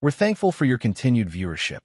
We're thankful for your continued viewership.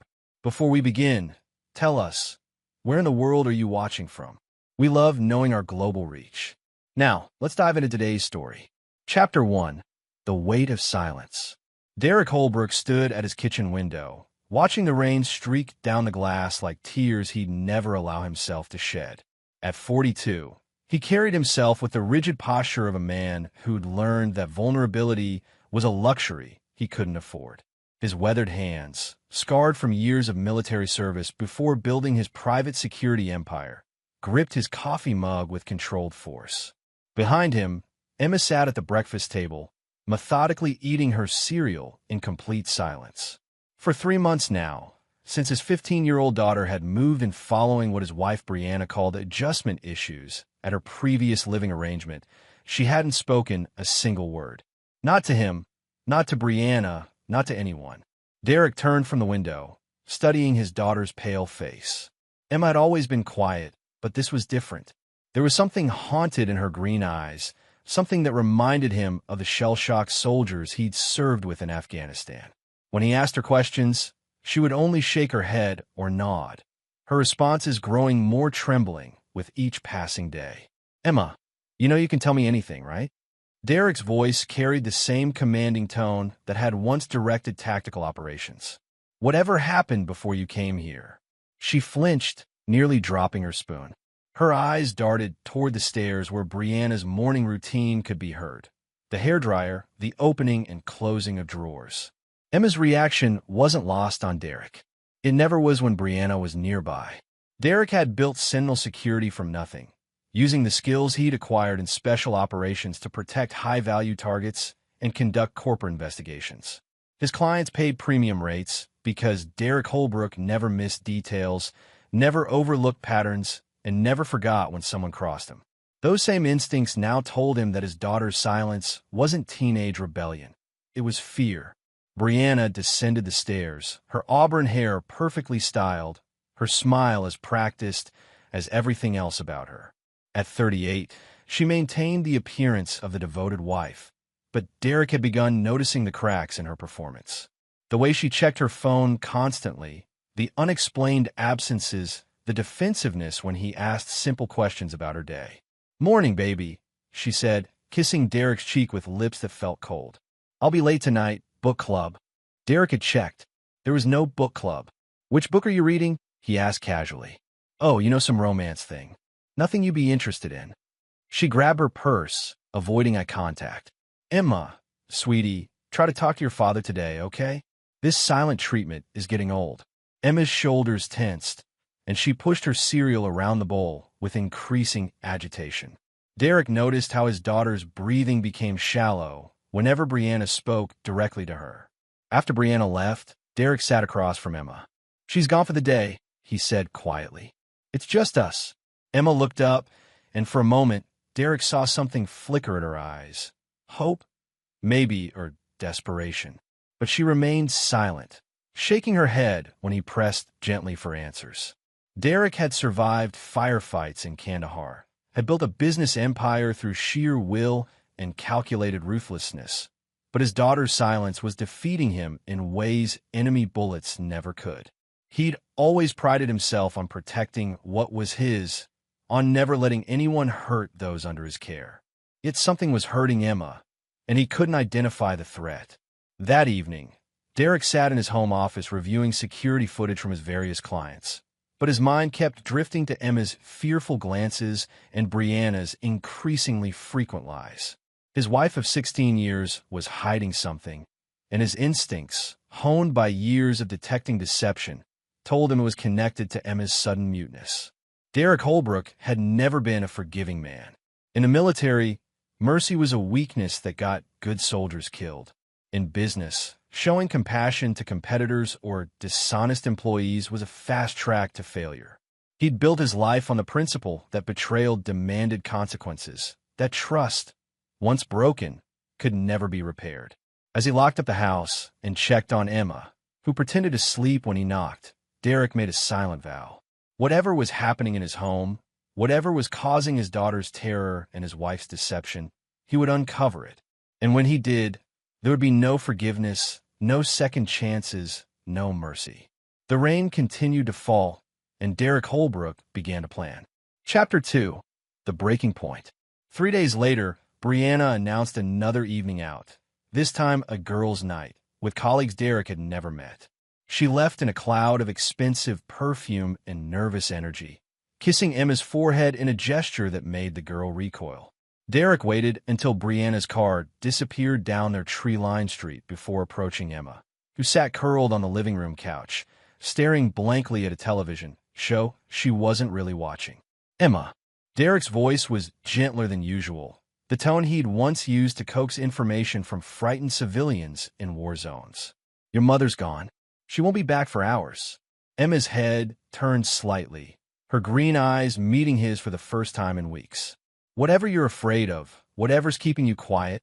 Before we begin, tell us, where in the world are you watching from? We love knowing our global reach. Now, let's dive into today's story. Chapter 1. The Weight of Silence. Derek Holbrook stood at his kitchen window, watching the rain streak down the glass like tears he'd never allow himself to shed. At 42, he carried himself with the rigid posture of a man who'd learned that vulnerability was a luxury he couldn't afford. His weathered hands, scarred from years of military service before building his private security empire, gripped his coffee mug with controlled force. Behind him, Emma sat at the breakfast table, methodically eating her cereal in complete silence. For 3 months now, since his 15-year-old daughter had moved in following what his wife Brianna called adjustment issues at her previous living arrangement, she hadn't spoken a single word. Not to him, not to Brianna, not to anyone. Derek turned from the window, studying his daughter's pale face. Emma had always been quiet, but this was different. There was something haunted in her green eyes, something that reminded him of the shell-shocked soldiers he'd served with in Afghanistan. When he asked her questions, she would only shake her head or nod, her responses growing more trembling with each passing day. Emma, you can tell me anything, right? Derek's voice carried the same commanding tone that had once directed tactical operations. Whatever happened before you came here? She flinched, nearly dropping her spoon. Her eyes darted toward the stairs where Brianna's morning routine could be heard. The hairdryer, the opening and closing of drawers. Emma's reaction wasn't lost on Derek. It never was when Brianna was nearby. Derek had built Sentinel security from nothing, using the skills he'd acquired in special operations to protect high-value targets and conduct corporate investigations. His clients paid premium rates because Derek Holbrook never missed details, never overlooked patterns, and never forgot when someone crossed him. Those same instincts now told him that his daughter's silence wasn't teenage rebellion. It was fear. Brianna descended the stairs, her auburn hair perfectly styled, her smile as practiced as everything else about her. At 38, she maintained the appearance of the devoted wife, but Derek had begun noticing the cracks in her performance. The way she checked her phone constantly, the unexplained absences, the defensiveness when he asked simple questions about her day. "Morning, baby," she said, kissing Derek's cheek with lips that felt cold. "I'll be late tonight, book club." Derek had checked. There was no book club. "Which book are you reading?" he asked casually. "Oh, some romance thing. Nothing you'd be interested in." She grabbed her purse, avoiding eye contact. "Emma, sweetie, try to talk to your father today, okay? This silent treatment is getting old." Emma's shoulders tensed, and she pushed her cereal around the bowl with increasing agitation. Derek noticed how his daughter's breathing became shallow whenever Brianna spoke directly to her. After Brianna left, Derek sat across from Emma. "She's gone for the day," he said quietly. "It's just us." Emma looked up, and for a moment, Derek saw something flicker in her eyes. Hope? Maybe, or desperation. But she remained silent, shaking her head when he pressed gently for answers. Derek had survived firefights in Kandahar, had built a business empire through sheer will and calculated ruthlessness, but his daughter's silence was defeating him in ways enemy bullets never could. He'd always prided himself on protecting what was his, on never letting anyone hurt those under his care. Yet something was hurting Emma, and he couldn't identify the threat. That evening, Derek sat in his home office reviewing security footage from his various clients, but his mind kept drifting to Emma's fearful glances and Brianna's increasingly frequent lies. His wife of 16 years was hiding something, and his instincts, honed by years of detecting deception, told him it was connected to Emma's sudden muteness. Derek Holbrook had never been a forgiving man. In the military, mercy was a weakness that got good soldiers killed. In business, showing compassion to competitors or dishonest employees was a fast track to failure. He'd built his life on the principle that betrayal demanded consequences, that trust, once broken, could never be repaired. As he locked up the house and checked on Emma, who pretended to sleep when he knocked, Derek made a silent vow. Whatever was happening in his home, whatever was causing his daughter's terror and his wife's deception, he would uncover it. And when he did, there would be no forgiveness, No second chances, no mercy. The rain continued to fall, and Derek Holbrook began to plan. Chapter 2. The Breaking Point. 3 days later, Brianna announced another evening out, this time a girls' night, with colleagues Derek had never met. She left in a cloud of expensive perfume and nervous energy, kissing Emma's forehead in a gesture that made the girl recoil. Derek waited until Brianna's car disappeared down their tree-lined street before approaching Emma, who sat curled on the living room couch, staring blankly at a television show she wasn't really watching. Emma. Derek's voice was gentler than usual, the tone he'd once used to coax information from frightened civilians in war zones. Your mother's gone. She won't be back for hours. Emma's head turned slightly, her green eyes meeting his for the first time in weeks. Whatever you're afraid of, whatever's keeping you quiet,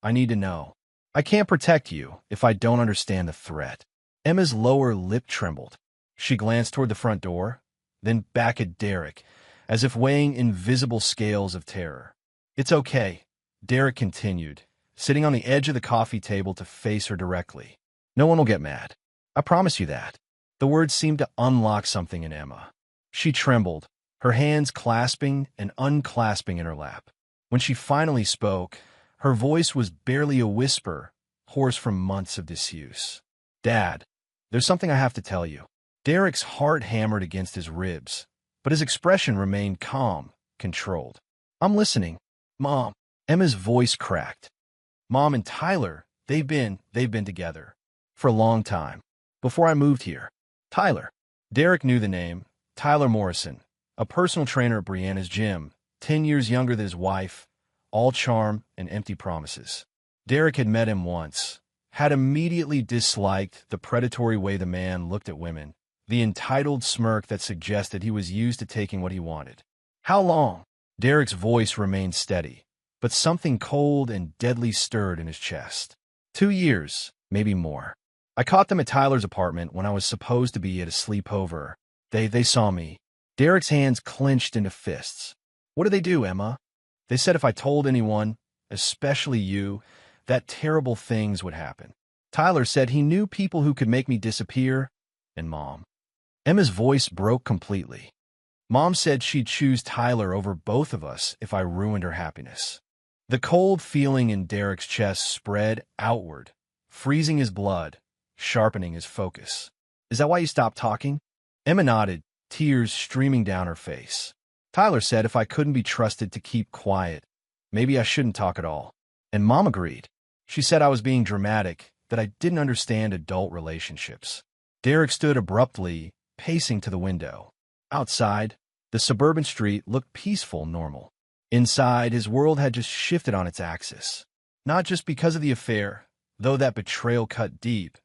I need to know. I can't protect you if I don't understand the threat. Emma's lower lip trembled. She glanced toward the front door, then back at Derek, as if weighing invisible scales of terror. It's okay, Derek continued, sitting on the edge of the coffee table to face her directly. No one will get mad. I promise you that. The words seemed to unlock something in Emma. She trembled, her hands clasping and unclasping in her lap. When she finally spoke, her voice was barely a whisper, hoarse from months of disuse. Dad, there's something I have to tell you. Derek's heart hammered against his ribs, but his expression remained calm, controlled. I'm listening. Mom. Emma's voice cracked. Mom and Tyler, they've been together. For a long time. Before I moved here. Tyler. Derek knew the name. Tyler Morrison. A personal trainer at Brianna's gym, 10 years younger than his wife, all charm and empty promises. Derek had met him once, had immediately disliked the predatory way the man looked at women, the entitled smirk that suggested he was used to taking what he wanted. How long? Derek's voice remained steady, but something cold and deadly stirred in his chest. 2 years, maybe more. I caught them at Tyler's apartment when I was supposed to be at a sleepover. They saw me. Derek's hands clenched into fists. What did they do, Emma? They said if I told anyone, especially you, that terrible things would happen. Tyler said he knew people who could make me disappear, and Mom. Emma's voice broke completely. Mom said she'd choose Tyler over both of us if I ruined her happiness. The cold feeling in Derek's chest spread outward, freezing his blood, sharpening his focus. Is that why you stopped talking? Emma nodded, tears streaming down her face. Tyler said if I couldn't be trusted to keep quiet, maybe I shouldn't talk at all. And Mom agreed. She said I was being dramatic, that I didn't understand adult relationships. Derek stood abruptly, pacing to the window. Outside, the suburban street looked peaceful, normal. Inside, his world had just shifted on its axis. Not just because of the affair, though that betrayal cut deep,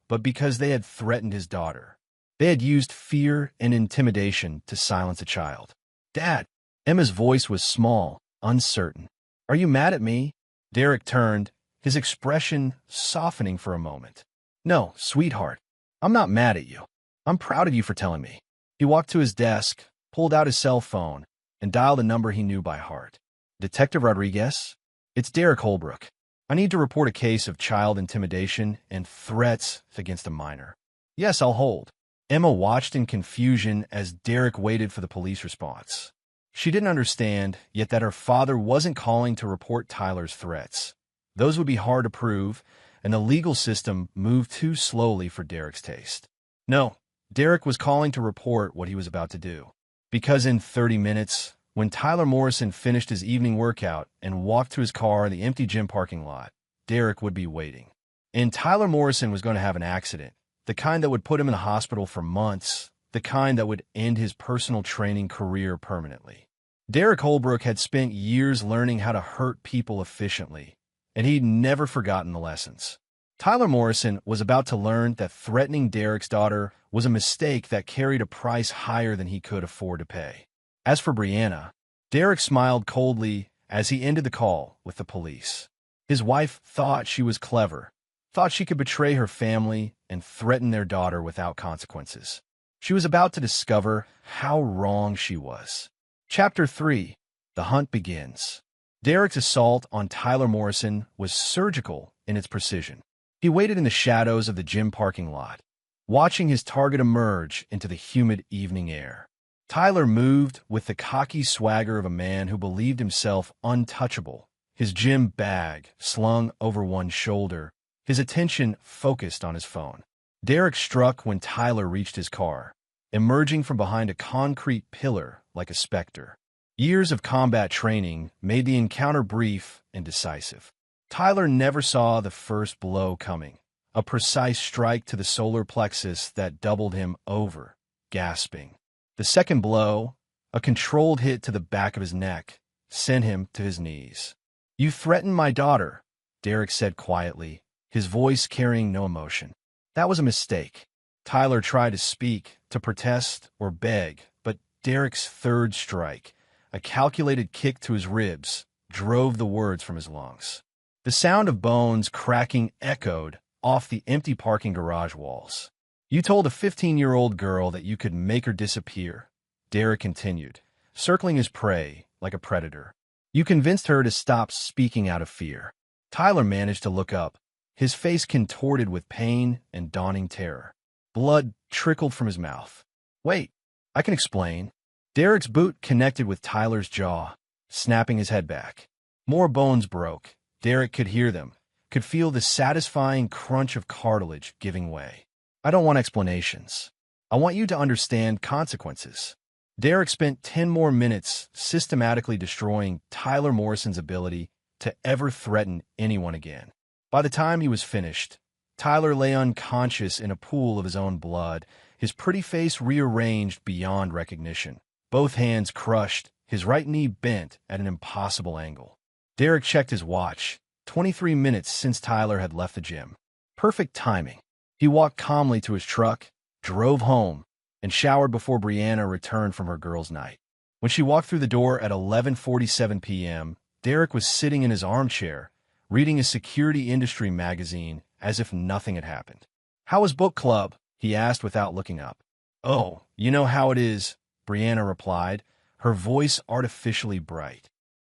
but because they had threatened his daughter. They had used fear and intimidation to silence a child. Dad. Emma's voice was small, uncertain. Are you mad at me? Derek turned, his expression softening for a moment. No, sweetheart. I'm not mad at you. I'm proud of you for telling me. He walked to his desk, pulled out his cell phone, and dialed a number he knew by heart. Detective Rodriguez? It's Derek Holbrook. I need to report a case of child intimidation and threats against a minor. Yes, I'll hold. Emma watched in confusion as Derek waited for the police response. She didn't understand, yet that her father wasn't calling to report Tyler's threats. Those would be hard to prove, and the legal system moved too slowly for Derek's taste. No, Derek was calling to report what he was about to do. Because in 30 minutes, when Tyler Morrison finished his evening workout and walked to his car in the empty gym parking lot, Derek would be waiting. And Tyler Morrison was going to have an accident. The kind that would put him in the hospital for months, the kind that would end his personal training career permanently. Derek Holbrook had spent years learning how to hurt people efficiently, and he'd never forgotten the lessons. Tyler Morrison was about to learn that threatening Derek's daughter was a mistake that carried a price higher than he could afford to pay. As for Brianna, Derek smiled coldly as he ended the call with the police. His wife thought she was clever, thought she could betray her family and threaten their daughter without consequences. She was about to discover how wrong she was. Chapter 3. The Hunt Begins. Derek's assault on Tyler Morrison was surgical in its precision. He waited in the shadows of the gym parking lot, watching his target emerge into the humid evening air. Tyler moved with the cocky swagger of a man who believed himself untouchable, his gym bag slung over one shoulder, his attention focused on his phone. Derek struck when Tyler reached his car, emerging from behind a concrete pillar like a specter. Years of combat training made the encounter brief and decisive. Tyler never saw the first blow coming, a precise strike to the solar plexus that doubled him over, gasping. The second blow, a controlled hit to the back of his neck, sent him to his knees. "You threatened my daughter," Derek said quietly, his voice carrying no emotion. "That was a mistake." Tyler tried to speak, to protest or beg, but Derek's third strike, a calculated kick to his ribs, drove the words from his lungs. The sound of bones cracking echoed off the empty parking garage walls. "You told a 15-year-old girl that you could make her disappear," Derek continued, circling his prey like a predator. "You convinced her to stop speaking out of fear." Tyler managed to look up, his face contorted with pain and dawning terror. Blood trickled from his mouth. "Wait, I can explain." Derek's boot connected with Tyler's jaw, snapping his head back. More bones broke. Derek could hear them, could feel the satisfying crunch of cartilage giving way. "I don't want explanations. I want you to understand consequences." Derek spent 10 more minutes systematically destroying Tyler Morrison's ability to ever threaten anyone again. By the time he was finished, Tyler lay unconscious in a pool of his own blood, his pretty face rearranged beyond recognition, both hands crushed, his right knee bent at an impossible angle. Derek checked his watch, 23 minutes since Tyler had left the gym. Perfect timing. He walked calmly to his truck, drove home, and showered before Brianna returned from her girls' night. When she walked through the door at 11:47 p.m., Derek was sitting in his armchair, reading a security industry magazine as if nothing had happened. "How was book club?" he asked without looking up. "Oh, you know how it is," Brianna replied, her voice artificially bright.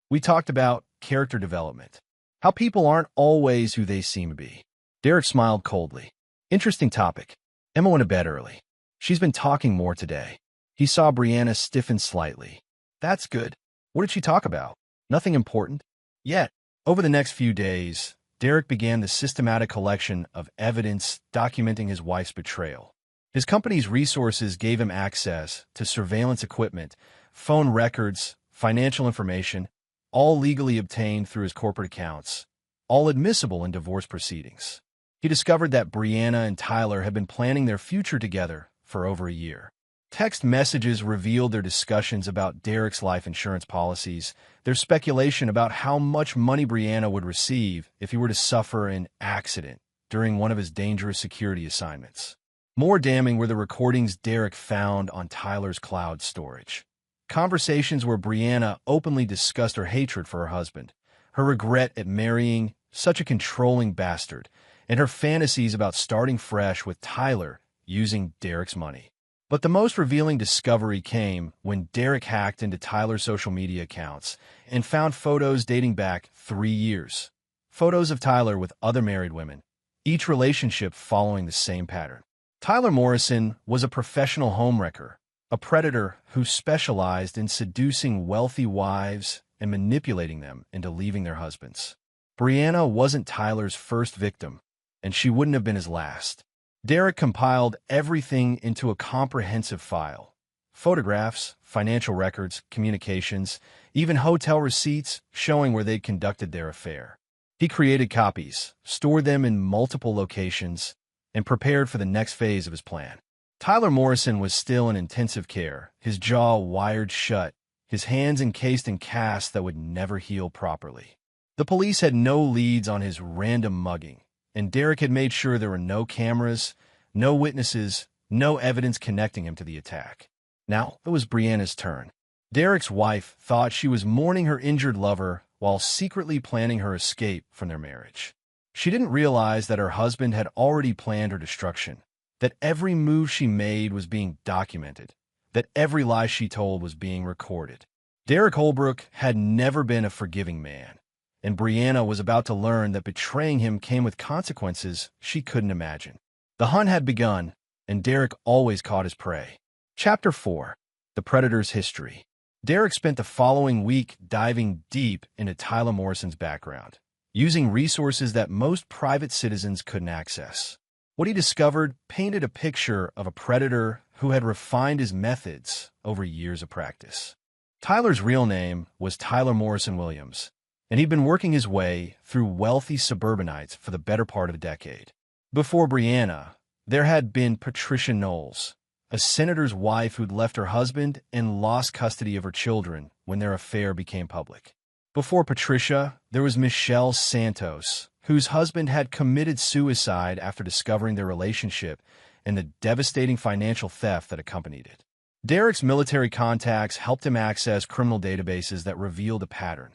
"We talked about character development. How people aren't always who they seem to be." Derek smiled coldly. "Interesting topic. Emma went to bed early. She's been talking more today." He saw Brianna stiffen slightly. "That's good. What did she talk about?" "Nothing important." Yet, over the next few days, Derek began the systematic collection of evidence documenting his wife's betrayal. His company's resources gave him access to surveillance equipment, phone records, financial information, all legally obtained through his corporate accounts, all admissible in divorce proceedings. He discovered that Brianna and Tyler had been planning their future together for over a year. Text messages revealed their discussions about Derek's life insurance policies, their speculation about how much money Brianna would receive if he were to suffer an accident during one of his dangerous security assignments. More damning were the recordings Derek found on Tyler's cloud storage. Conversations where Brianna openly discussed her hatred for her husband, her regret at marrying such a controlling bastard, and her fantasies about starting fresh with Tyler using Derek's money. But the most revealing discovery came when Derek hacked into Tyler's social media accounts and found photos dating back 3 years. Photos of Tyler with other married women, each relationship following the same pattern. Tyler Morrison was a professional homewrecker, a predator who specialized in seducing wealthy wives and manipulating them into leaving their husbands. Brianna wasn't Tyler's first victim, and she wouldn't have been his last. Derek compiled everything into a comprehensive file. Photographs, financial records, communications, even hotel receipts showing where they'd conducted their affair. He created copies, stored them in multiple locations, and prepared for the next phase of his plan. Tyler Morrison was still in intensive care, his jaw wired shut, his hands encased in casts that would never heal properly. The police had no leads on his random mugging, and Derek had made sure there were no cameras, no witnesses, no evidence connecting him to the attack. Now it was Brianna's turn. Derek's wife thought she was mourning her injured lover while secretly planning her escape from their marriage. She didn't realize that her husband had already planned her destruction, that every move she made was being documented, that every lie she told was being recorded. Derek Holbrook had never been a forgiving man, and Brianna was about to learn that betraying him came with consequences she couldn't imagine. The hunt had begun, and Derek always caught his prey. Chapter 4. The Predator's History. Derek spent the following week diving deep into Tyler Morrison's background, using resources that most private citizens couldn't access. What he discovered painted a picture of a predator who had refined his methods over years of practice. Tyler's real name was Tyler Morrison Williams, and he'd been working his way through wealthy suburbanites for the better part of a decade. Before Brianna, there had been Patricia Knowles, a senator's wife who'd left her husband and lost custody of her children when their affair became public. Before Patricia, there was Michelle Santos, whose husband had committed suicide after discovering their relationship and the devastating financial theft that accompanied it. Derek's military contacts helped him access criminal databases that revealed a pattern.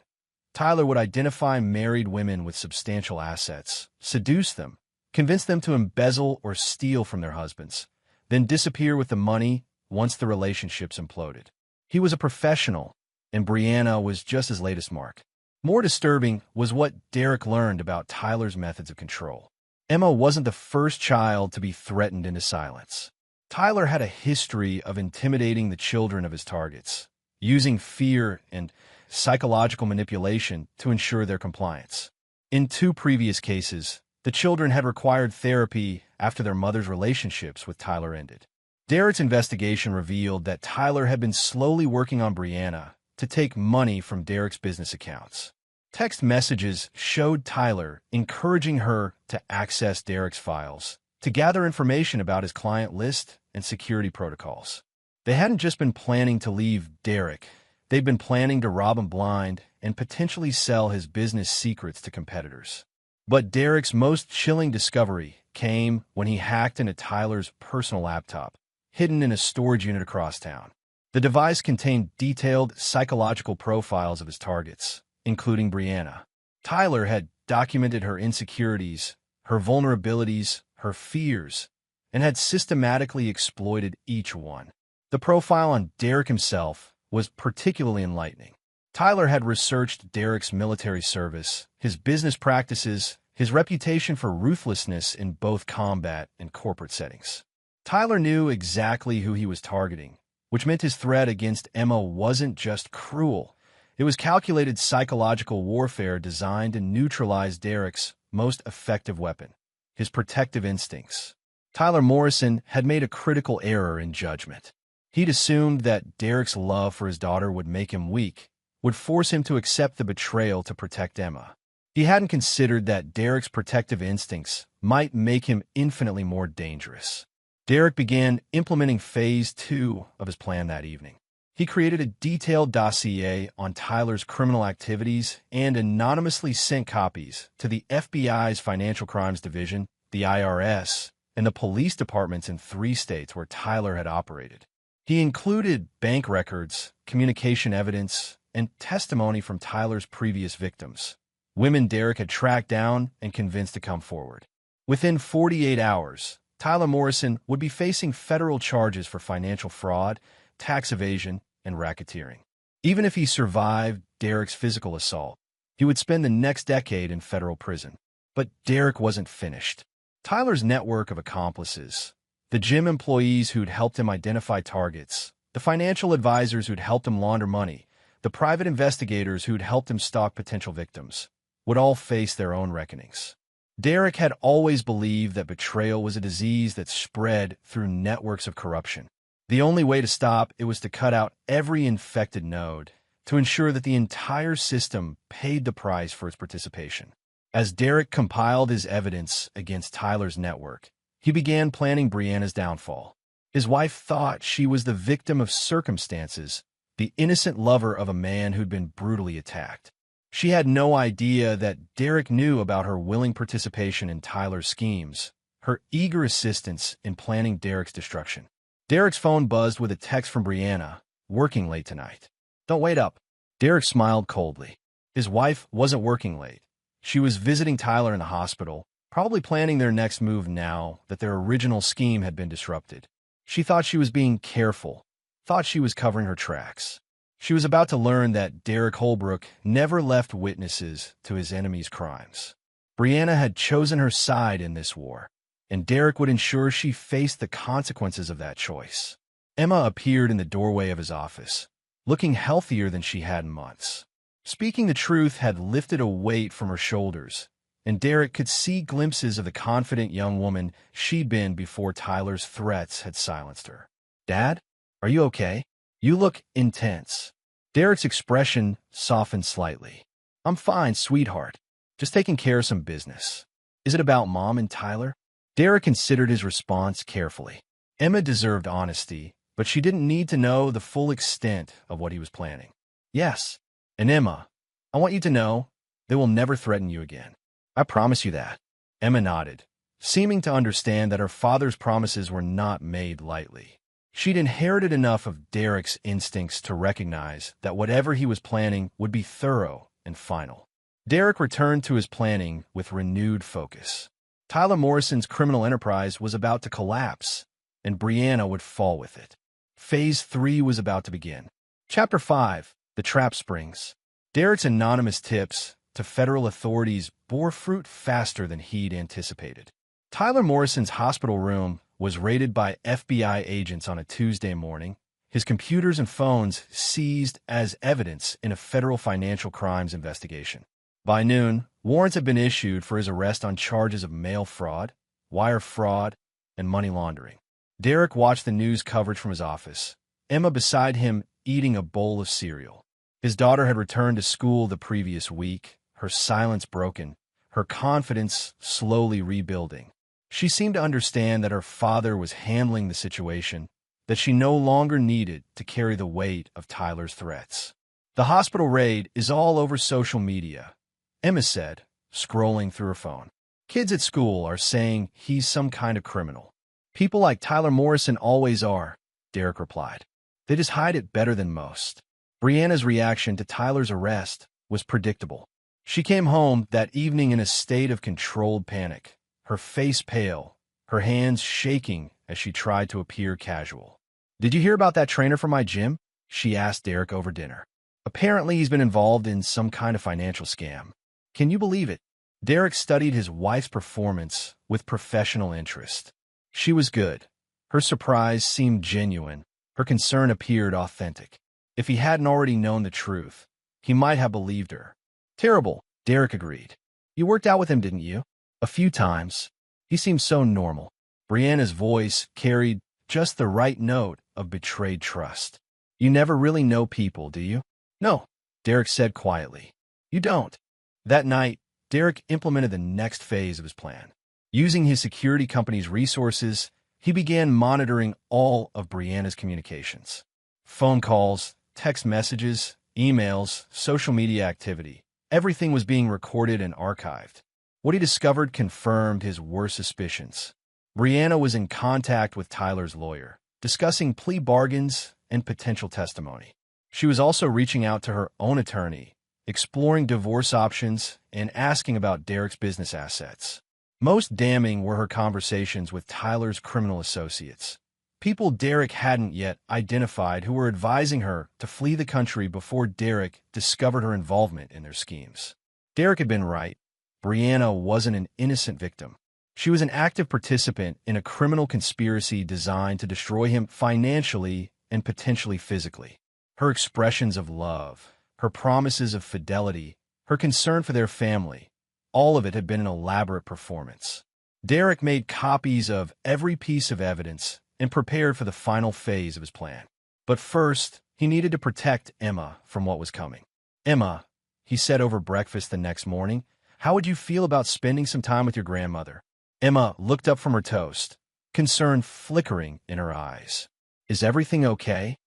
Tyler would identify married women with substantial assets, seduce them, convince them to embezzle or steal from their husbands, then disappear with the money once the relationships imploded. He was a professional, and Brianna was just his latest mark. More disturbing was what Derek learned about Tyler's methods of control. Emma wasn't the first child to be threatened into silence. Tyler had a history of intimidating the children of his targets, using fear and psychological manipulation to ensure their compliance. In 2 previous cases, the children had required therapy after their mother's relationships with Tyler ended. Derek's investigation revealed that Tyler had been slowly working on Brianna to take money from Derek's business accounts. Text messages showed Tyler encouraging her to access Derek's files, to gather information about his client list and security protocols. They hadn't just been planning to leave Derek, they'd been planning to rob him blind and potentially sell his business secrets to competitors. But Derek's most chilling discovery came when he hacked into Tyler's personal laptop, hidden in a storage unit across town. The device contained detailed psychological profiles of his targets, including Brianna. Tyler had documented her insecurities, her vulnerabilities, her fears, and had systematically exploited each one. The profile on Derek himself was particularly enlightening. Tyler had researched Derek's military service, his business practices, his reputation for ruthlessness in both combat and corporate settings. Tyler knew exactly who he was targeting, which meant his threat against Emma wasn't just cruel. It was calculated psychological warfare designed to neutralize Derek's most effective weapon, his protective instincts. Tyler Morrison had made a critical error in judgment. He'd assumed that Derek's love for his daughter would make him weak, would force him to accept the betrayal to protect Emma. He hadn't considered that Derek's protective instincts might make him infinitely more dangerous. Derek began implementing Phase 2 of his plan that evening. He created a detailed dossier on Tyler's criminal activities and anonymously sent copies to the FBI's Financial Crimes Division, the IRS, and the police departments in 3 states where Tyler had operated. He included bank records, communication evidence, and testimony from Tyler's previous victims, women Derek had tracked down and convinced to come forward. Within 48 hours, Tyler Morrison would be facing federal charges for financial fraud, tax evasion, and racketeering. Even if he survived Derek's physical assault, he would spend the next decade in federal prison. But Derek wasn't finished. Tyler's network of accomplices, the gym employees who'd helped him identify targets, the financial advisors who'd helped him launder money, the private investigators who'd helped him stalk potential victims, would all face their own reckonings. Derek had always believed that betrayal was a disease that spread through networks of corruption. The only way to stop it was to cut out every infected node, to ensure that the entire system paid the price for its participation. As Derek compiled his evidence against Tyler's network, he began planning Brianna's downfall. His wife thought she was the victim of circumstances, the innocent lover of a man who'd been brutally attacked. She had no idea that Derek knew about her willing participation in Tyler's schemes, her eager assistance in planning Derek's destruction. Derek's phone buzzed with a text from Brianna, "Working late tonight." "Don't wait up." Derek smiled coldly. His wife wasn't working late. She was visiting Tyler in the hospital, probably planning their next move now that their original scheme had been disrupted. She thought she was being careful, thought she was covering her tracks. She was about to learn that Derek Holbrook never left witnesses to his enemy's crimes. Brianna had chosen her side in this war, and Derek would ensure she faced the consequences of that choice. Emma appeared in the doorway of his office, looking healthier than she had in months. Speaking the truth had lifted a weight from her shoulders, and Derek could see glimpses of the confident young woman she'd been before Tyler's threats had silenced her. "Dad, are you okay? You look intense." Derek's expression softened slightly. "I'm fine, sweetheart. Just taking care of some business." "Is it about Mom and Tyler?" Derek considered his response carefully. Emma deserved honesty, but she didn't need to know the full extent of what he was planning. "Yes. And Emma, I want you to know they will never threaten you again. I promise you that." Emma nodded, seeming to understand that her father's promises were not made lightly. She'd inherited enough of Derek's instincts to recognize that whatever he was planning would be thorough and final. Derek returned to his planning with renewed focus. Tyler Morrison's criminal enterprise was about to collapse, and Brianna would fall with it. Phase 3 was about to begin. Chapter 5. The Trap Springs. Derek's anonymous tips to federal authorities bore fruit faster than he'd anticipated. Tyler Morrison's hospital room was raided by FBI agents on a Tuesday morning, his computers and phones seized as evidence in a federal financial crimes investigation. By noon, warrants had been issued for his arrest on charges of mail fraud, wire fraud, and money laundering. Derek watched the news coverage from his office, Emma beside him eating a bowl of cereal. His daughter had returned to school the previous week, her silence broken, her confidence slowly rebuilding. She seemed to understand that her father was handling the situation, that she no longer needed to carry the weight of Tyler's threats. "The hospital raid is all over social media," Emma said, scrolling through her phone. "Kids at school are saying he's some kind of criminal." "People like Tyler Morrison always are," Derek replied. "They just hide it better than most." Brianna's reaction to Tyler's arrest was predictable. She came home that evening in a state of controlled panic, her face pale, her hands shaking as she tried to appear casual. "Did you hear about that trainer from my gym?" she asked Derek over dinner. "Apparently he's been involved in some kind of financial scam. Can you believe it?" Derek studied his wife's performance with professional interest. She was good. Her surprise seemed genuine. Her concern appeared authentic. If he hadn't already known the truth, he might have believed her. "Terrible," Derek agreed. "You worked out with him, didn't you?" "A few times. He seemed so normal." Brianna's voice carried just the right note of betrayed trust. "You never really know people, do you?" "No," Derek said quietly. "You don't." That night, Derek implemented the next phase of his plan. Using his security company's resources, he began monitoring all of Brianna's communications. Phone calls, text messages, emails, social media activity. Everything was being recorded and archived. What he discovered confirmed his worst suspicions. Brianna was in contact with Tyler's lawyer, discussing plea bargains and potential testimony. She was also reaching out to her own attorney, exploring divorce options and asking about Derek's business assets. Most damning were her conversations with Tyler's criminal associates, people Derek hadn't yet identified who were advising her to flee the country before Derek discovered her involvement in their schemes. Derek had been right. Brianna wasn't an innocent victim. She was an active participant in a criminal conspiracy designed to destroy him financially and potentially physically. Her expressions of love, her promises of fidelity, her concern for their family, all of it had been an elaborate performance. Derek made copies of every piece of evidence and prepared for the final phase of his plan. But first, he needed to protect Emma from what was coming. "Emma," he said over breakfast the next morning, "how would you feel about spending some time with your grandmother?" Emma looked up from her toast, concern flickering in her eyes. "Is everything okay?"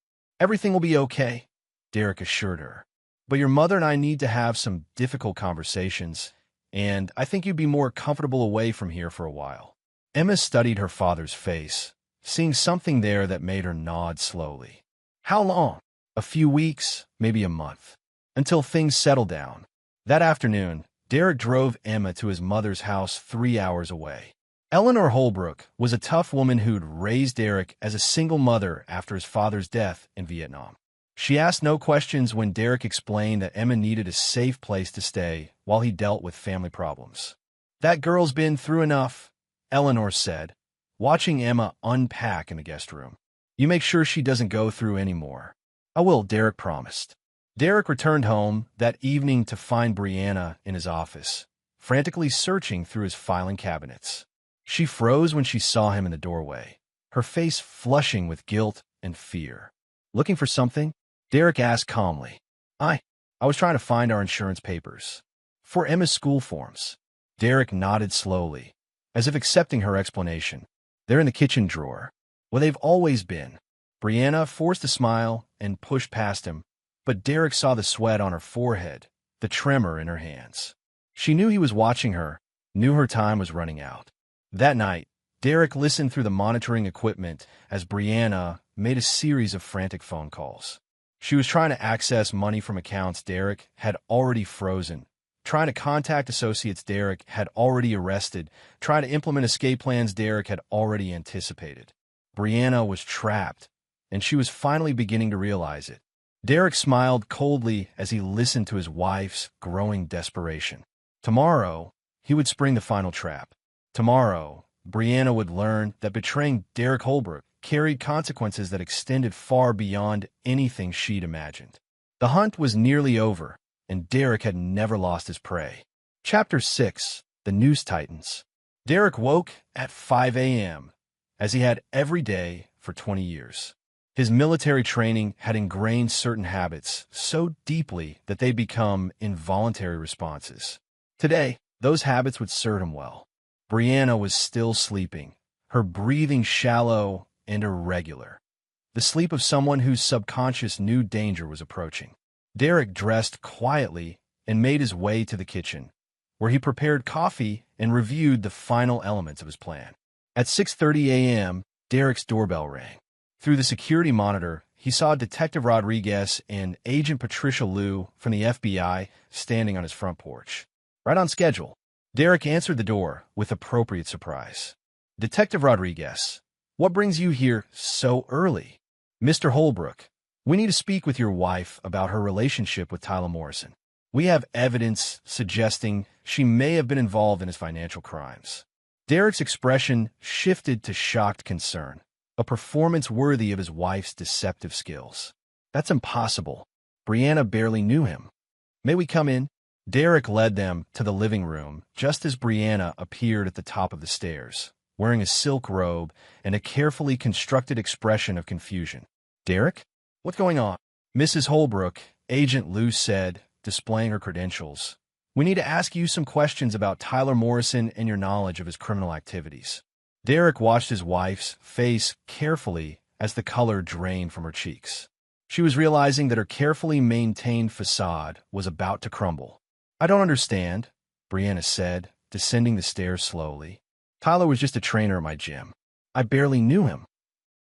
"Everything will be okay," Derek assured her. "But your mother and I need to have some difficult conversations, and I think you'd be more comfortable away from here for a while." Emma studied her father's face, seeing something there that made her nod slowly. "How long?" "A few weeks, maybe a month, until things settle down." That afternoon, Derek drove Emma to his mother's house 3 hours away. Eleanor Holbrook was a tough woman who'd raised Derek as a single mother after his father's death in Vietnam. She asked no questions when Derek explained that Emma needed a safe place to stay while he dealt with family problems. "That girl's been through enough," Eleanor said, watching Emma unpack in the guest room. "You make sure she doesn't go through any more." "I will," Derek promised. Derek returned home that evening to find Brianna in his office, frantically searching through his filing cabinets. She froze when she saw him in the doorway, her face flushing with guilt and fear. "Looking for something?" Derek asked calmly. I was trying to find our insurance papers. For Emma's school forms." Derek nodded slowly, as if accepting her explanation. "They're in the kitchen drawer." "Well, they've always been." Brianna forced a smile and pushed past him, but Derek saw the sweat on her forehead, the tremor in her hands. She knew he was watching her, knew her time was running out. That night, Derek listened through the monitoring equipment as Brianna made a series of frantic phone calls. She was trying to access money from accounts Derek had already frozen, trying to contact associates Derek had already arrested, trying to implement escape plans Derek had already anticipated. Brianna was trapped, and she was finally beginning to realize it. Derek smiled coldly as he listened to his wife's growing desperation. Tomorrow, he would spring the final trap. Tomorrow, Brianna would learn that betraying Derek Holbrook carried consequences that extended far beyond anything she'd imagined. The hunt was nearly over, and Derek had never lost his prey. Chapter 6: The News Titans. Derek woke at 5 a.m., as he had every day for 20 years. His military training had ingrained certain habits so deeply that they become involuntary responses. Today, those habits would serve him well. Brianna was still sleeping, her breathing shallow and irregular, the sleep of someone whose subconscious knew danger was approaching. Derek dressed quietly and made his way to the kitchen, where he prepared coffee and reviewed the final elements of his plan. At 6:30 a.m., Derek's doorbell rang. Through the security monitor, he saw Detective Rodriguez and Agent Patricia Liu from the FBI standing on his front porch. Right on schedule. Derek answered the door with appropriate surprise. "Detective Rodriguez, what brings you here so early?" "Mr. Holbrook, we need to speak with your wife about her relationship with Tyler Morrison. We have evidence suggesting she may have been involved in his financial crimes." Derek's expression shifted to shocked concern, a performance worthy of his wife's deceptive skills. "That's impossible." Brianna barely knew him. "May we come in?" Derek led them to the living room just as Brianna appeared at the top of the stairs, wearing a silk robe and a carefully constructed expression of confusion. "Derek? What's going on?" "Mrs. Holbrook," Agent Liu said, displaying her credentials. "We need to ask you some questions about Tyler Morrison and your knowledge of his criminal activities." Derek watched his wife's face carefully as the color drained from her cheeks. She was realizing that her carefully maintained facade was about to crumble. "I don't understand," Brianna said, descending the stairs slowly. "Tyler was just a trainer at my gym. I barely knew him."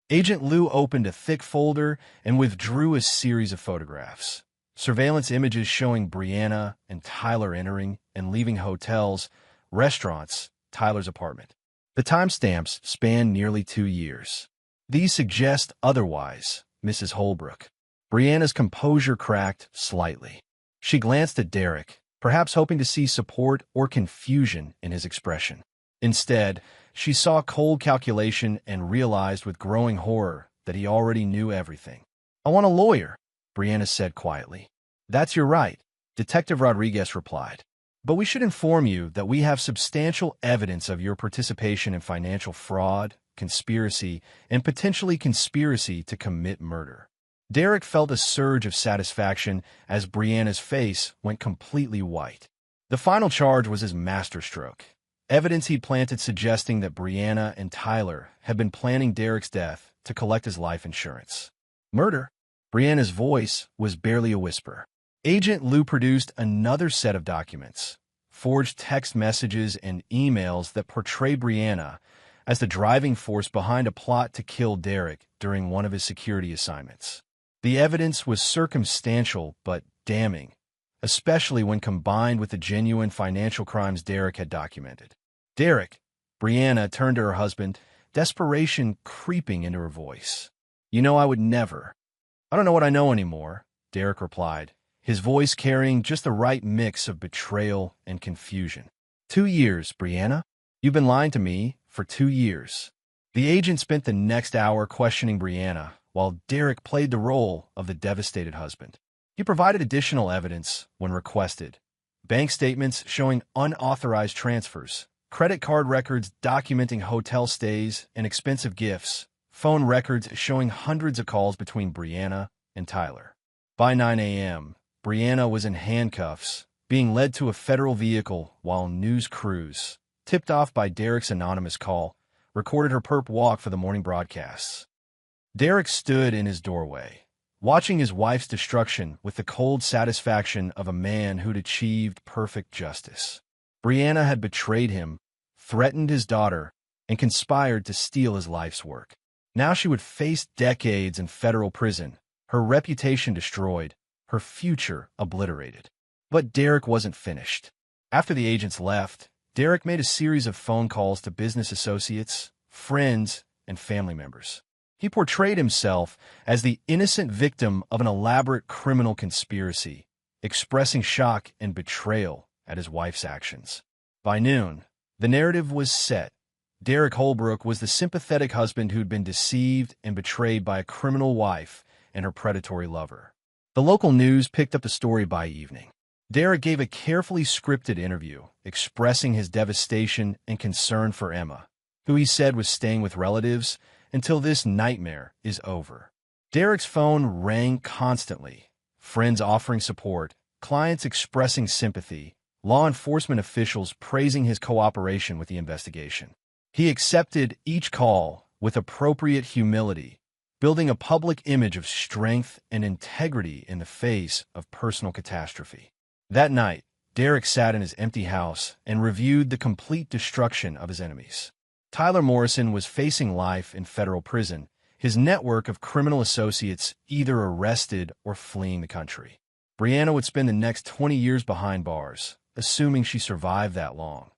Agent Liu opened a thick folder and withdrew a series of photographs. Surveillance images showing Brianna and Tyler entering and leaving hotels, restaurants, Tyler's apartment. The timestamps span nearly 2 years. "These suggest otherwise, Mrs. Holbrook." Brianna's composure cracked slightly. She glanced at Derek, perhaps hoping to see support or confusion in his expression. Instead, she saw cold calculation and realized with growing horror that he already knew everything. "I want a lawyer," Brianna said quietly. "That's your right," Detective Rodriguez replied. "But we should inform you that we have substantial evidence of your participation in financial fraud, conspiracy, and potentially conspiracy to commit murder." Derek felt a surge of satisfaction as Brianna's face went completely white. The final charge was his masterstroke. Evidence he'd planted suggesting that Brianna and Tyler had been planning Derek's death to collect his life insurance. "Murder?" Brianna's voice was barely a whisper. Agent Liu produced another set of documents, forged text messages and emails that portray Brianna as the driving force behind a plot to kill Derek during one of his security assignments. The evidence was circumstantial but damning, especially when combined with the genuine financial crimes Derek had documented. "Derek," Brianna turned to her husband, desperation creeping into her voice. "You know I would never. I don't know what I know anymore, Derek replied, his voice carrying just the right mix of betrayal and confusion. 2 years, Brianna? You've been lying to me for 2 years. The agent spent the next hour questioning Brianna, while Derek played the role of the devastated husband. He provided additional evidence when requested. Bank statements showing unauthorized transfers, credit card records documenting hotel stays and expensive gifts, phone records showing hundreds of calls between Brianna and Tyler. By 9 a.m., Brianna was in handcuffs, being led to a federal vehicle while news crews, tipped off by Derek's anonymous call, recorded her perp walk for the morning broadcasts. Derek stood in his doorway, watching his wife's destruction with the cold satisfaction of a man who'd achieved perfect justice. Brianna had betrayed him, threatened his daughter, and conspired to steal his life's work. Now she would face decades in federal prison, her reputation destroyed, her future obliterated. But Derek wasn't finished. After the agents left, Derek made a series of phone calls to business associates, friends, and family members. He portrayed himself as the innocent victim of an elaborate criminal conspiracy, expressing shock and betrayal at his wife's actions. By noon, the narrative was set. Derek Holbrook was the sympathetic husband who'd been deceived and betrayed by a criminal wife and her predatory lover. The local news picked up the story by evening. Derek gave a carefully scripted interview, expressing his devastation and concern for Emma, who he said was staying with relatives until this nightmare is over. Derek's phone rang constantly, friends offering support, clients expressing sympathy, law enforcement officials praising his cooperation with the investigation. He accepted each call with appropriate humility, building a public image of strength and integrity in the face of personal catastrophe. That night, Derek sat in his empty house and reviewed the complete destruction of his enemies. Tyler Morrison was facing life in federal prison, his network of criminal associates either arrested or fleeing the country. Brianna would spend the next 20 years behind bars, assuming she survived that long.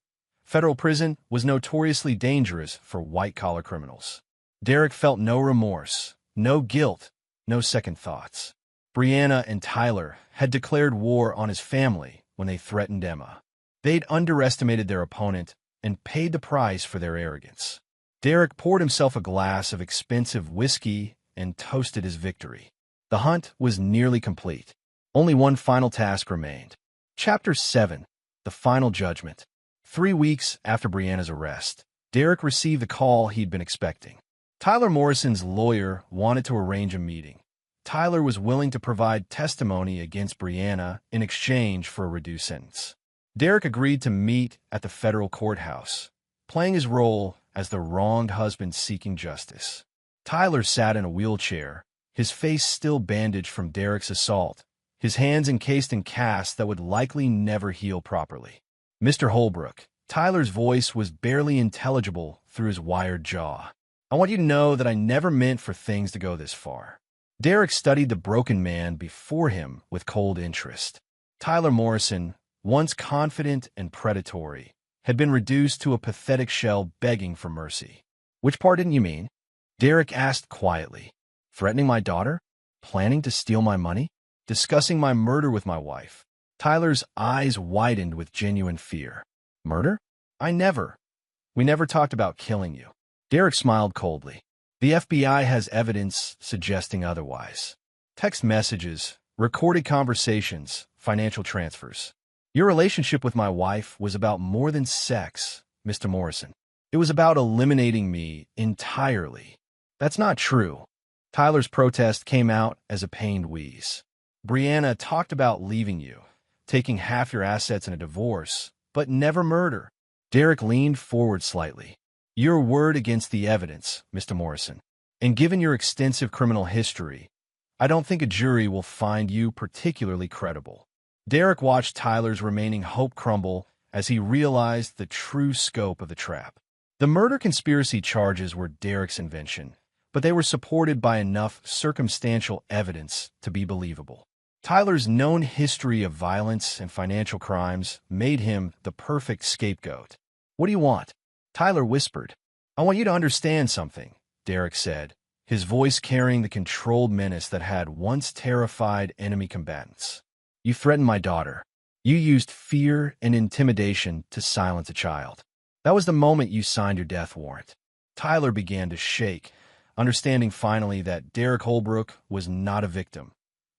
Federal prison was notoriously dangerous for white-collar criminals. Derek felt no remorse, no guilt, no second thoughts. Brianna and Tyler had declared war on his family when they threatened Emma. They'd underestimated their opponent and paid the price for their arrogance. Derek poured himself a glass of expensive whiskey and toasted his victory. The hunt was nearly complete. Only one final task remained. Chapter 7. The Final Judgment. 3 weeks after Brianna's arrest, Derek received the call he'd been expecting. Tyler Morrison's lawyer wanted to arrange a meeting. Tyler was willing to provide testimony against Brianna in exchange for a reduced sentence. Derek agreed to meet at the federal courthouse, playing his role as the wronged husband seeking justice. Tyler sat in a wheelchair, his face still bandaged from Derek's assault, his hands encased in casts that would likely never heal properly. Mr. Holbrook, Tyler's voice was barely intelligible through his wired jaw. I want you to know that I never meant for things to go this far. Derek studied the broken man before him with cold interest. Tyler Morrison, once confident and predatory, had been reduced to a pathetic shell begging for mercy. Which part didn't you mean? Derek asked quietly. Threatening my daughter? Planning to steal my money? Discussing my murder with my wife? Tyler's eyes widened with genuine fear. Murder? We never talked about killing you. Derek smiled coldly. The FBI has evidence suggesting otherwise. Text messages, recorded conversations, financial transfers. Your relationship with my wife was about more than sex, Mr. Morrison. It was about eliminating me entirely. That's not true. Tyler's protest came out as a pained wheeze. Brianna talked about leaving you, taking half your assets in a divorce, but never murder. Derek leaned forward slightly. Your word against the evidence, Mr. Morrison. And given your extensive criminal history, I don't think a jury will find you particularly credible. Derek watched Tyler's remaining hope crumble as he realized the true scope of the trap. The murder conspiracy charges were Derek's invention, but they were supported by enough circumstantial evidence to be believable. Tyler's known history of violence and financial crimes made him the perfect scapegoat. What do you want? Tyler whispered. I want you to understand something, Derek said, his voice carrying the controlled menace that had once terrified enemy combatants. "You threatened my daughter. You used fear and intimidation to silence a child. That was the moment you signed your death warrant." Tyler began to shake, understanding finally that Derek Holbrook was not a victim.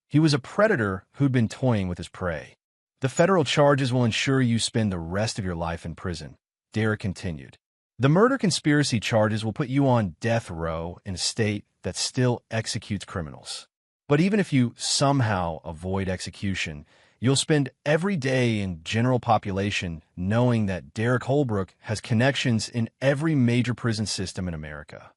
He was a predator who'd been toying with his prey. "The federal charges will ensure you spend the rest of your life in prison," Derek continued. "The murder conspiracy charges will put you on death row in a state that still executes criminals. But even if you somehow avoid execution, you'll spend every day in general population knowing that Derek Holbrook has connections in every major prison system in America."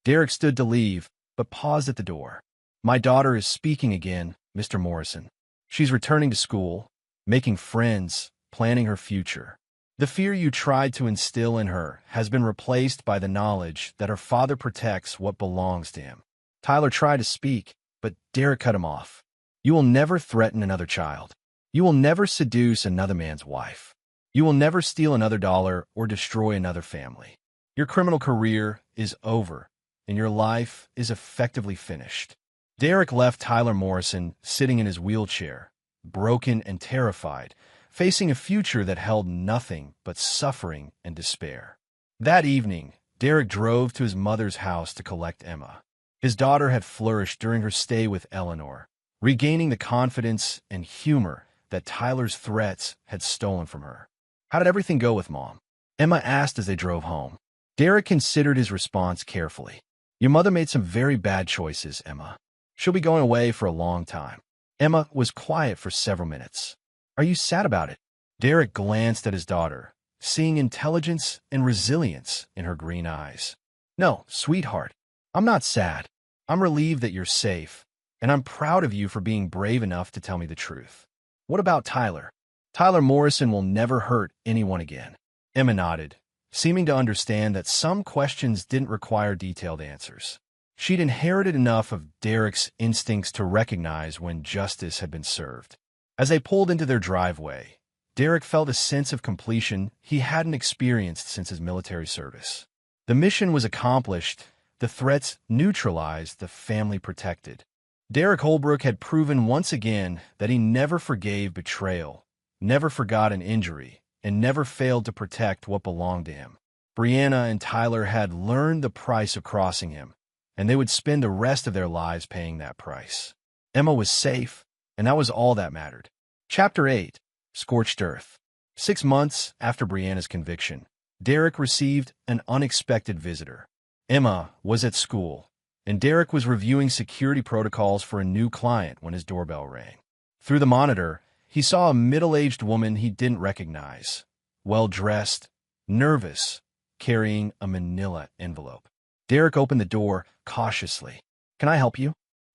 Derek stood to leave, but paused at the door. "My daughter is speaking again, Mr. Morrison. She's returning to school, making friends, planning her future. The fear you tried to instill in her has been replaced by the knowledge that her father protects what belongs to him." Tyler tried to speak, but Derek cut him off. "You will never threaten another child. You will never seduce another man's wife. You will never steal another dollar or destroy another family. Your criminal career is over, and your life is effectively finished." Derek left Tyler Morrison sitting in his wheelchair, broken and terrified, facing a future that held nothing but suffering and despair. That evening, Derek drove to his mother's house to collect Emma. His daughter had flourished during her stay with Eleanor, regaining the confidence and humor that Tyler's threats had stolen from her. "How did everything go with Mom?" Emma asked as they drove home. Derek considered his response carefully. "Your mother made some very bad choices, Emma. She'll be going away for a long time." Emma was quiet for several minutes. "Are you sad about it?" Derek glanced at his daughter, seeing intelligence and resilience in her green eyes. "No, sweetheart, I'm not sad. I'm relieved that you're safe, and I'm proud of you for being brave enough to tell me the truth. What about Tyler? Tyler Morrison will never hurt anyone again." Emma nodded, seeming to understand that some questions didn't require detailed answers. She'd inherited enough of Derek's instincts to recognize when justice had been served. As they pulled into their driveway, Derek felt a sense of completion he hadn't experienced since his military service. The mission was accomplished, the threats neutralized, the family protected. Derek Holbrook had proven once again that he never forgave betrayal, never forgot an injury, and never failed to protect what belonged to him. Brianna and Tyler had learned the price of crossing him, and they would spend the rest of their lives paying that price. Emma was safe, and that was all that mattered. Chapter 8. Scorched Earth. 6 months after Brianna's conviction, Derek received an unexpected visitor. Emma was at school, and Derek was reviewing security protocols for a new client when his doorbell rang. Through the monitor, he saw a middle-aged woman he didn't recognize, well-dressed, nervous, carrying a manila envelope. Derek opened the door cautiously. "Can I help you,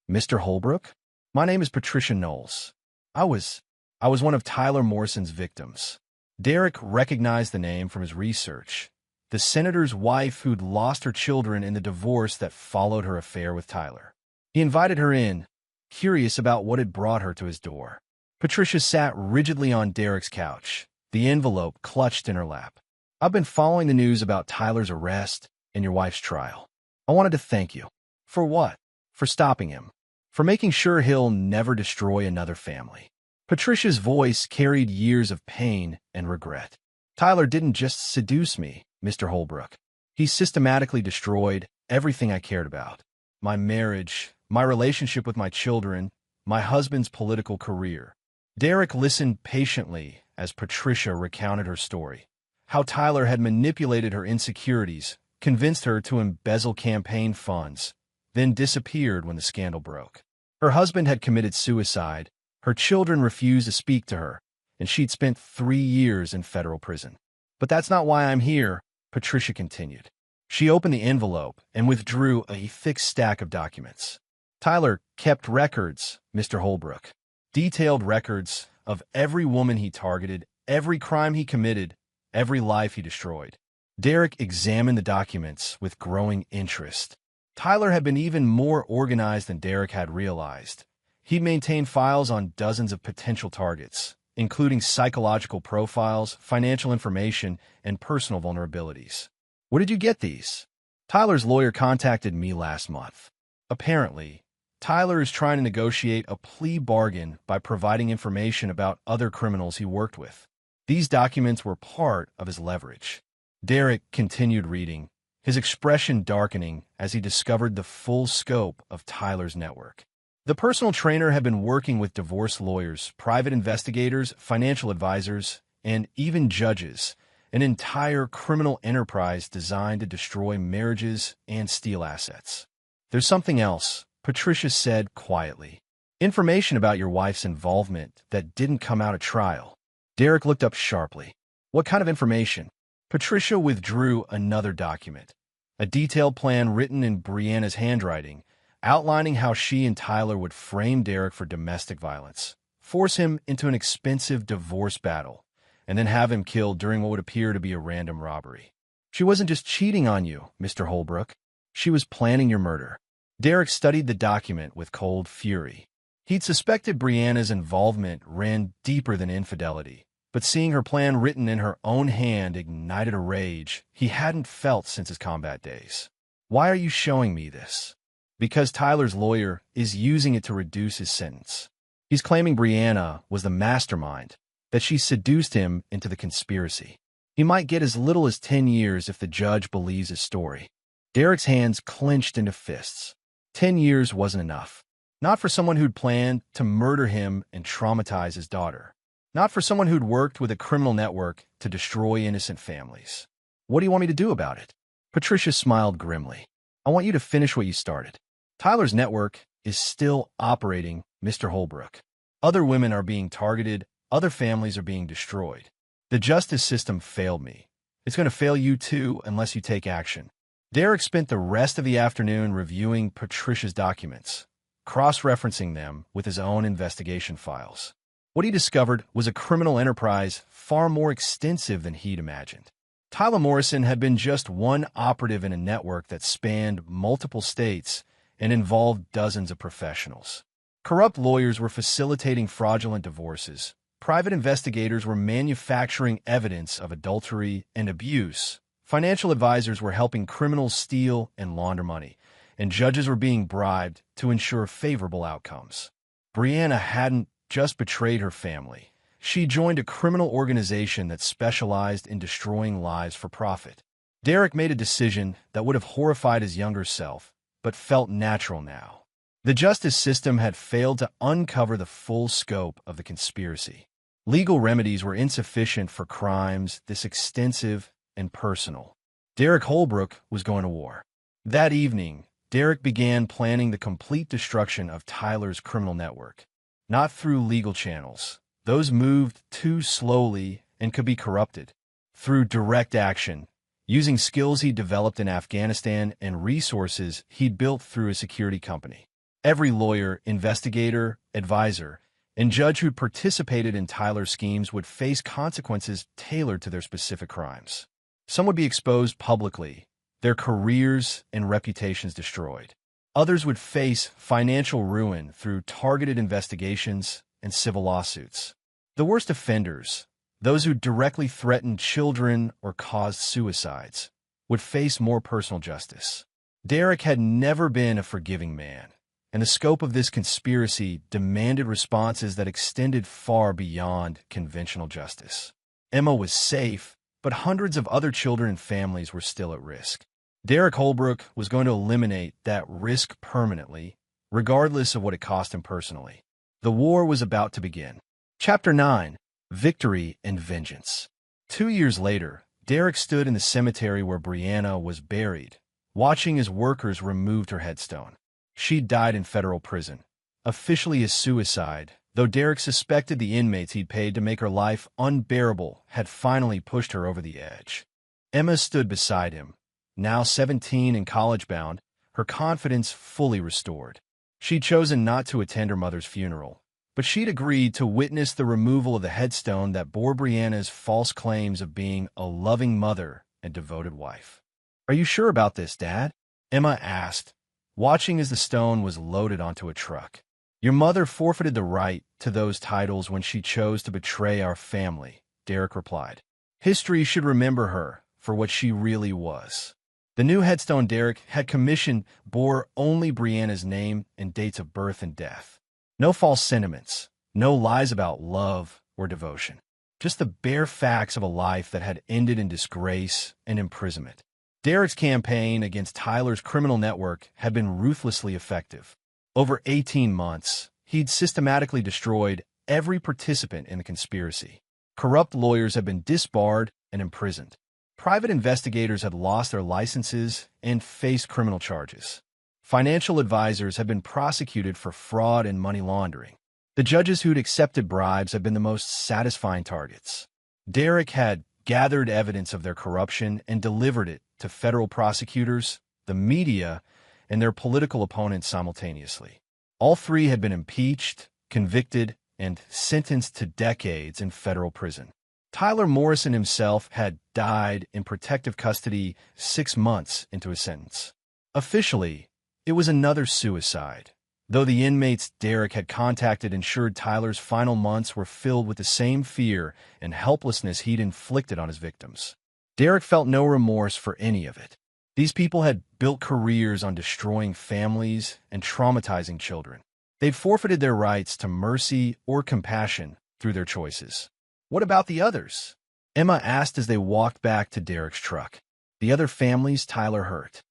Mr. Holbrook? My name is Patricia Knowles. I was one of Tyler Morrison's victims." Derek recognized the name from his research. The senator's wife who'd lost her children in the divorce that followed her affair with Tyler. He invited her in, curious about what had brought her to his door. Patricia sat rigidly on Derek's couch, the envelope clutched in her lap. "I've been following the news about Tyler's arrest and your wife's trial. I wanted to thank you." "For what?" "For stopping him. For making sure he'll never destroy another family." Patricia's voice carried years of pain and regret. "Tyler didn't just seduce me, Mr. Holbrook. He systematically destroyed everything I cared about. My marriage, my relationship with my children, my husband's political career." Derek listened patiently as Patricia recounted her story. How Tyler had manipulated her insecurities, convinced her to embezzle campaign funds, then disappeared when the scandal broke. Her husband had committed suicide, her children refused to speak to her, and she'd spent 3 years in federal prison. "But that's not why I'm here," Patricia continued. She opened the envelope and withdrew a thick stack of documents. "Tyler kept records, Mr. Holbrook. Detailed records of every woman he targeted, every crime he committed, every life he destroyed." Derek examined the documents with growing interest. Tyler had been even more organized than Derek had realized. He'd maintained files on dozens of potential targets, including psychological profiles, financial information, and personal vulnerabilities. "Where did you get these?" "Tyler's lawyer contacted me last month. Apparently, Tyler is trying to negotiate a plea bargain by providing information about other criminals he worked with. These documents were part of his leverage. Derek continued reading, his expression darkening as he discovered the full scope of Tyler's network. The personal trainer had been working with divorce lawyers, private investigators, financial advisors, and even judges, an entire criminal enterprise designed to destroy marriages and steal assets. "There's something else," Patricia said quietly. "Information about your wife's involvement that didn't come out at trial." Derek looked up sharply. "What kind of information?" Patricia withdrew another document, a detailed plan written in Brianna's handwriting, outlining how she and Tyler would frame Derek for domestic violence, force him into an expensive divorce battle, and then have him killed during what would appear to be a random robbery. "She wasn't just cheating on you, Mr. Holbrook. She was planning your murder." Derek studied the document with cold fury. He'd suspected Brianna's involvement ran deeper than infidelity, but seeing her plan written in her own hand ignited a rage he hadn't felt since his combat days. "Why are you showing me this?" "Because Tyler's lawyer is using it to reduce his sentence. He's claiming Brianna was the mastermind, that she seduced him into the conspiracy. He might get as little as 10 years if the judge believes his story." Derek's hands clenched into fists. 10 years wasn't enough. Not for someone who'd planned to murder him and traumatize his daughter. Not for someone who'd worked with a criminal network to destroy innocent families. "What do you want me to do about it?" Patricia smiled grimly. "I want you to finish what you started. Tyler's network is still operating, Mr. Holbrook. Other women are being targeted. Other families are being destroyed. The justice system failed me. It's going to fail you too unless you take action." Derek spent the rest of the afternoon reviewing Patricia's documents, cross-referencing them with his own investigation files. What he discovered was a criminal enterprise far more extensive than he'd imagined. Tyler Morrison had been just one operative in a network that spanned multiple states and involved dozens of professionals. Corrupt lawyers were facilitating fraudulent divorces. Private investigators were manufacturing evidence of adultery and abuse. Financial advisors were helping criminals steal and launder money, and judges were being bribed to ensure favorable outcomes. Brianna hadn't just betrayed her family. She joined a criminal organization that specialized in destroying lives for profit. Derek made a decision that would have horrified his younger self, but felt natural now. The justice system had failed to uncover the full scope of the conspiracy. Legal remedies were insufficient for crimes this extensive and personal. Derek Holbrook was going to war. That evening, Derek began planning the complete destruction of Tyler's criminal network. Not through legal channels. Those moved too slowly and could be corrupted. Through direct action, using skills he developed in Afghanistan and resources he'd built through a security company. Every lawyer, investigator, advisor, and judge who'd participated in Tyler's schemes would face consequences tailored to their specific crimes. Some would be exposed publicly, their careers and reputations destroyed. Others would face financial ruin through targeted investigations and civil lawsuits. The worst offenders, those who directly threatened children or caused suicides, would face more personal justice. Derek had never been a forgiving man, and the scope of this conspiracy demanded responses that extended far beyond conventional justice. Emma was safe, but hundreds of other children and families were still at risk. Derek Holbrook was going to eliminate that risk permanently, regardless of what it cost him personally. The war was about to begin. Chapter 9: Victory and Vengeance. 2 years later, Derek stood in the cemetery where Brianna was buried, watching as workers removed her headstone. She'd died in federal prison, officially a suicide, though Derek suspected the inmates he'd paid to make her life unbearable had finally pushed her over the edge. Emma stood beside him, now 17 and college-bound, her confidence fully restored. She'd chosen not to attend her mother's funeral, but she'd agreed to witness the removal of the headstone that bore Brianna's false claims of being a loving mother and devoted wife. "Are you sure about this, Dad?" Emma asked, watching as the stone was loaded onto a truck. "Your mother forfeited the right to those titles when she chose to betray our family," Derek replied. "History should remember her for what she really was." The new headstone Derek had commissioned bore only Brianna's name and dates of birth and death. No false sentiments, no lies about love or devotion. Just the bare facts of a life that had ended in disgrace and imprisonment. Derek's campaign against Tyler's criminal network had been ruthlessly effective. Over 18 months, he'd systematically destroyed every participant in the conspiracy. Corrupt lawyers had been disbarred and imprisoned. Private investigators had lost their licenses and faced criminal charges. Financial advisors had been prosecuted for fraud and money laundering. The judges who'd accepted bribes had been the most satisfying targets. Derek had gathered evidence of their corruption and delivered it to federal prosecutors, the media, and their political opponents simultaneously. All three had been impeached, convicted, and sentenced to decades in federal prison. Tyler Morrison himself had died in protective custody 6 months into his sentence. Officially, it was another suicide, though the inmates Derek had contacted ensured Tyler's final months were filled with the same fear and helplessness he'd inflicted on his victims. Derek felt no remorse for any of it. These people had built careers on destroying families and traumatizing children. They'd forfeited their rights to mercy or compassion through their choices. What about the others? Emma asked as they walked back to Derek's truck. The other families Tyler hurt.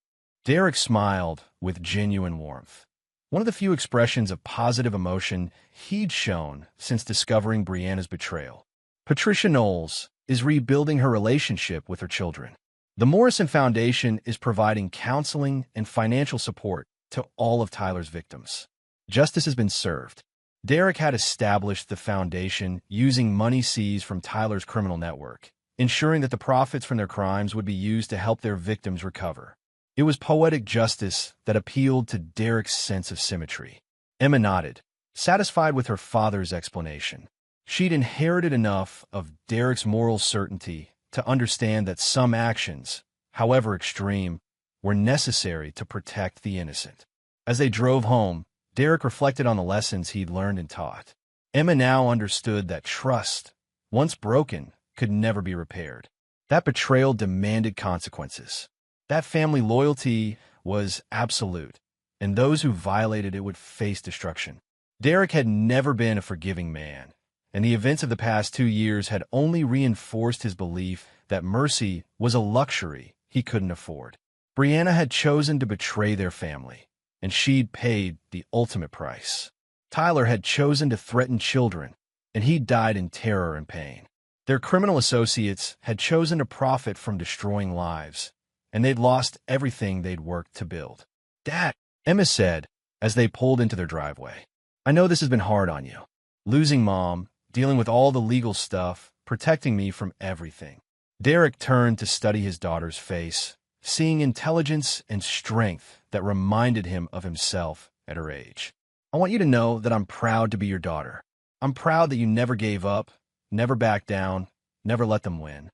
Derek smiled with genuine warmth. One of the few expressions of positive emotion he'd shown since discovering Brianna's betrayal. Patricia Knowles is rebuilding her relationship with her children. The Morrison Foundation is providing counseling and financial support to all of Tyler's victims. Justice has been served. Derek had established the foundation using money seized from Tyler's criminal network, ensuring that the profits from their crimes would be used to help their victims recover. It was poetic justice that appealed to Derek's sense of symmetry. Emma nodded, satisfied with her father's explanation. She'd inherited enough of Derek's moral certainty to understand that some actions, however extreme, were necessary to protect the innocent. As they drove home, Derek reflected on the lessons he'd learned and taught. Emma now understood that trust, once broken, could never be repaired. That betrayal demanded consequences. That family loyalty was absolute, and those who violated it would face destruction. Derek had never been a forgiving man, and the events of the past 2 years had only reinforced his belief that mercy was a luxury he couldn't afford. Brianna had chosen to betray their family, and she'd paid the ultimate price. Tyler had chosen to threaten children, and he'd died in terror and pain. Their criminal associates had chosen to profit from destroying lives, and they'd lost everything they'd worked to build. "Dad," Emma said as they pulled into their driveway, "I know this has been hard on you. Losing Mom, dealing with all the legal stuff, protecting me from everything." Derek turned to study his daughter's face, seeing intelligence and strength that reminded him of himself at her age. "I want you to know that I'm proud to be your daughter. I'm proud that you never gave up, never backed down, never let them win."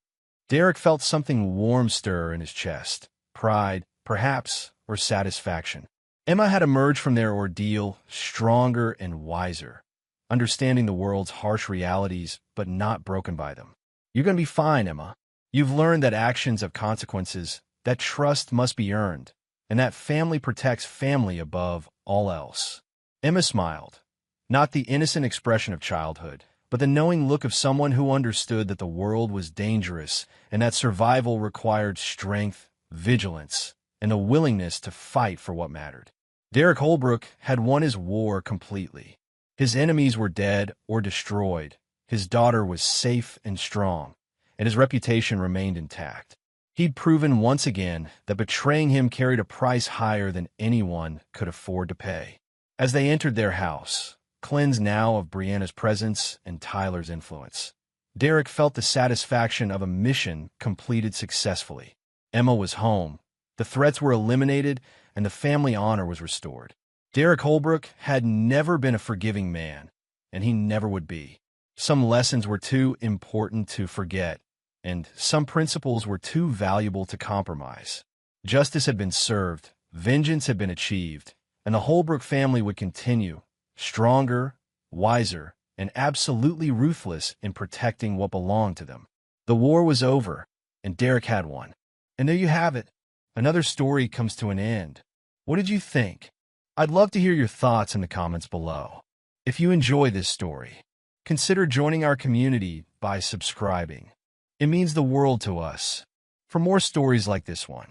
Derek felt something warm stir in his chest, pride, perhaps, or satisfaction. Emma had emerged from their ordeal stronger and wiser, understanding the world's harsh realities but not broken by them. "You're going to be fine, Emma. You've learned that actions have consequences, that trust must be earned, and that family protects family above all else." Emma smiled, not the innocent expression of childhood, but the knowing look of someone who understood that the world was dangerous and that survival required strength, vigilance, and a willingness to fight for what mattered. Derek Holbrook had won his war completely. His enemies were dead or destroyed, his daughter was safe and strong, and his reputation remained intact. He'd proven once again that betraying him carried a price higher than anyone could afford to pay. As they entered their house, cleansed now of Brianna's presence and Tyler's influence, Derek felt the satisfaction of a mission completed successfully. Emma was home, the threats were eliminated, and the family honor was restored. Derek Holbrook had never been a forgiving man, and he never would be. Some lessons were too important to forget, and some principles were too valuable to compromise. Justice had been served, vengeance had been achieved, and the Holbrook family would continue, stronger, wiser, and absolutely ruthless in protecting what belonged to them. The war was over, and Derek had won. And there you have it, another story comes to an end. What did you think? I'd love to hear your thoughts in the comments below. If you enjoy this story, consider joining our community by subscribing. It means the world to us. For more stories like this one,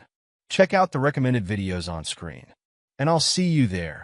check out the recommended videos on screen, and I'll see you there.